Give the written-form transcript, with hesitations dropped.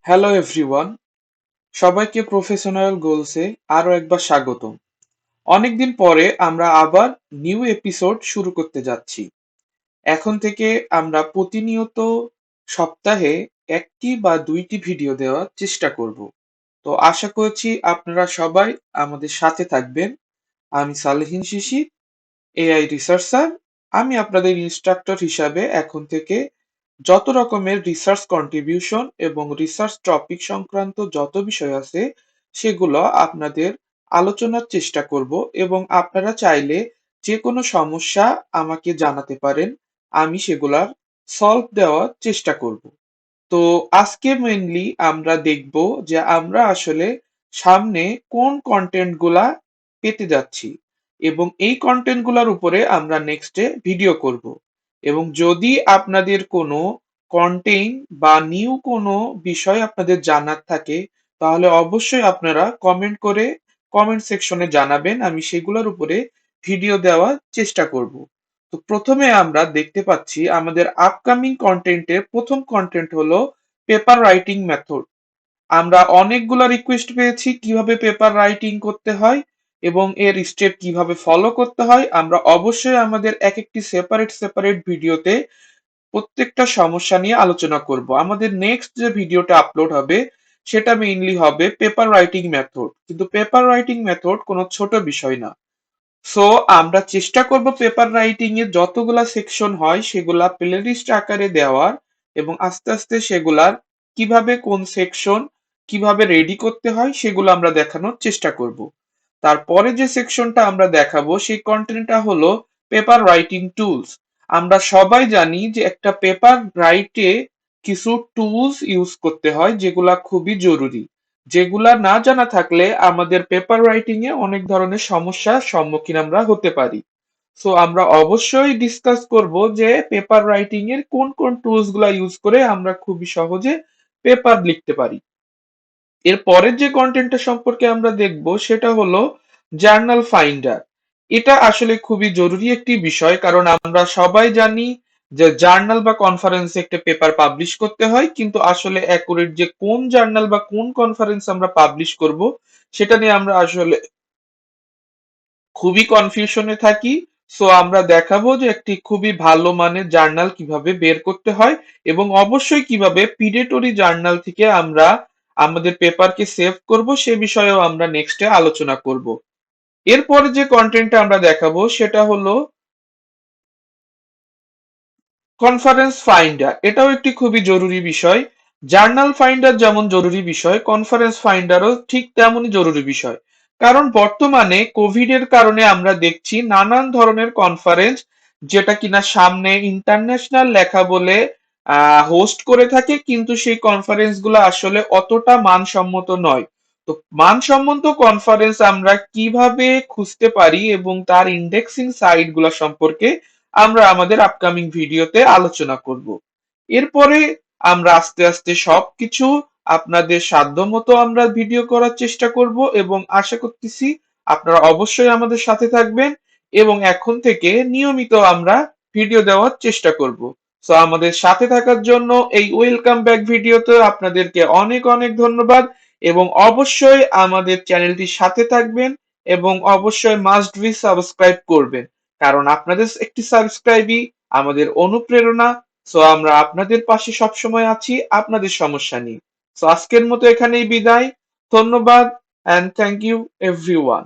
Hello everyone, সবাইকে professional গোলসে আরো একবার স্বাগতম। অনেকদিন পরে আমরা আবার নিউ এপিসোড শুরু করতে যাচ্ছি। এখন থেকে আমরা প্রতিনিয়ত সপ্তাহে একটি বা দুইটি ভিডিও দেওয়ার চেষ্টা করব। তো আশা করছি আপনারা সবাই আমাদের সাথে থাকবেন। আমি সালেহিন শিশির, এআই রিসার্চার। আমি আপনাদের ইনস্ট্রাক্টর হিসাবে এখন থেকে যত রকমের রিসার্চ কন্ট্রিবিউশন এবং রিসার্চ টপিক সংক্রান্ত যত বিষয় আছে সেগুলো আপনাদের আলোচনার চেষ্টা করব এবং আপনারা চাইলে যে কোনো সমস্যা আমাকে জানাতে পারেন, আমি সেগুলার সলভ দেওয়ার চেষ্টা করব। তো আজকে মেইনলি আমরা দেখব যে আমরা আসলে সামনে কোন কন্টেন্ট গুলা পেতে যাচ্ছি এবং এই কন্টেন্ট গুলার উপরে আমরা নেক্সটে ভিডিও করব। এবং যদি আপনাদের কোনো কন্টেন্ট বা নিউ কোনো বিষয় আপনাদের জানার থাকে তাহলে অবশ্যই আপনারা কমেন্ট করে কমেন্ট সেকশনে জানাবেন, আমি সেগুলোর উপরে ভিডিও দেওয়ার চেষ্টা করব। তো প্রথমে আমরা দেখতে পাচ্ছি আমাদের আপকামিং কন্টেন্টের প্রথম কন্টেন্ট হলো পেপার রাইটিং মেথড। আমরা অনেকগুলো রিকোয়েস্ট পেয়েছি কিভাবে পেপার রাইটিং করতে হয় এবং এর স্টেপ কিভাবে ফলো করতে হয়। আমরা অবশ্যই আমাদের এক একটি সেপারেট সেপারেট ভিডিওতে প্রত্যেকটা সমস্যা নিয়ে আলোচনা করব। আমাদের নেক্সট যে ভিডিওটা আপলোড হবে সেটা মেইনলি হবে পেপার রাইটিং মেথড, কিন্তু পেপার রাইটিং মেথড কোনো ছোট বিষয় না। সো আমরা চেষ্টা করব পেপার রাইটিং এ যতগুলা সেকশন হয় সেগুলা প্লেলিস্ট আকারে দেওয়ার এবং আস্তে আস্তে সেগুলার কিভাবে কোন সেকশন কিভাবে রেডি করতে হয় সেগুলো আমরা দেখানোর চেষ্টা করব। তারপরে যে সেকশনটা আমরা দেখাবো সেই কন্টেন্টটা হলো পেপার রাইটিং টুলস। আমরা সবাই জানি যে একটা পেপার রাইটে কিছু টুলস ইউজ করতে হয় যেগুলা খুবই জরুরি, যেগুলা না জানা থাকলে আমাদের পেপার রাইটিং এ অনেক ধরনের সমস্যার সম্মুখীন আমরা হতে পারি। সো আমরা অবশ্যই ডিসকাস করব যে পেপার রাইটিং এর কোন কোন টুলস গুলা ইউজ করে আমরা খুবই সহজে পেপার লিখতে পারি। এর পরের যে কন্টেন্টটা সম্পর্কে আমরা দেখব সেটা হলো জার্নাল ফাইন্ডার। এটা আসলে খুবই জরুরি একটি বিষয়, কারণ আমরা সবাই জানি যে জার্নাল বা কনফারেন্সে একটা পেপার পাবলিশ করতে হয়, কিন্তু আসলে অ্যাকুরেট যে কোন জার্নাল বা কোন কনফারেন্স আমরা পাবলিশ করব সেটা নিয়ে আমরা আসলে খুবই কনফিউশনে থাকি। সো আমরা দেখাবো যে একটি খুবই ভালো মানের জার্নাল কিভাবে বের করতে হয় এবং অবশ্যই কিভাবে পিডেটরি জার্নাল থেকে আমরা আমাদের পেপারকে সেভ করব সে বিষয়েও আমরা নেক্সটে আলোচনা করব। এরপরে যে কন্টেন্টটা আমরা দেখাবো সেটা হলো কনফারেন্স ফাইন্ডার। এটাও একটি খুবই জরুরি বিষয়। জার্নাল ফাইন্ডার যেমন জরুরি বিষয়, কনফারেন্স ফাইন্ডারও ঠিক তেমনই জরুরি বিষয়। কারণ বর্তমানে কোভিড এর কারণে আমরা দেখছি নানান ধরনের কনফারেন্স যেটা কিনা সামনে ইন্টারন্যাশনাল লেখা বলে হোস্ট করে থাকে, কিন্তু সেই কনফারেন্স গুলো আসলে অতটা মানসম্মত নয়। তো মানসম্মত কনফারেন্স আমরা কিভাবে খুঁজতে পারি এবং তার ইন্ডেক্সিং সাইট গুলা সম্পর্কে আমরা আমাদের আপকামিং ভিডিওতে আলোচনা করব। এরপরে আমরা আস্তে আস্তে সবকিছু আপনাদের সাধ্যমতো আমরা ভিডিও করার চেষ্টা করব এবং আশা করতেছি আপনারা অবশ্যই আমাদের সাথে থাকবেন এবং এখন থেকে নিয়মিত আমরা ভিডিও দেওয়ার চেষ্টা করব। সো আমাদের সাথে থাকার জন্য এই ওয়েলকাম ব্যাক ভিডিওতে আপনাদেরকে অনেক অনেক ধন্যবাদ এবং অবশ্যই আমাদের চ্যানেলটির সাথে থাকবেন এবং অবশ্যই মাস্ট বি সাবস্ক্রাইব করবেন, কারণ আপনাদের একটি সাবস্ক্রাইবই আমাদের অনুপ্রেরণা। সো আমরা আপনাদের পাশে সবসময় আছি আপনাদের সমস্যা নিয়ে। সো আজকের মতো এখানেই বিদায়। ধন্যবাদ, and thank you everyone.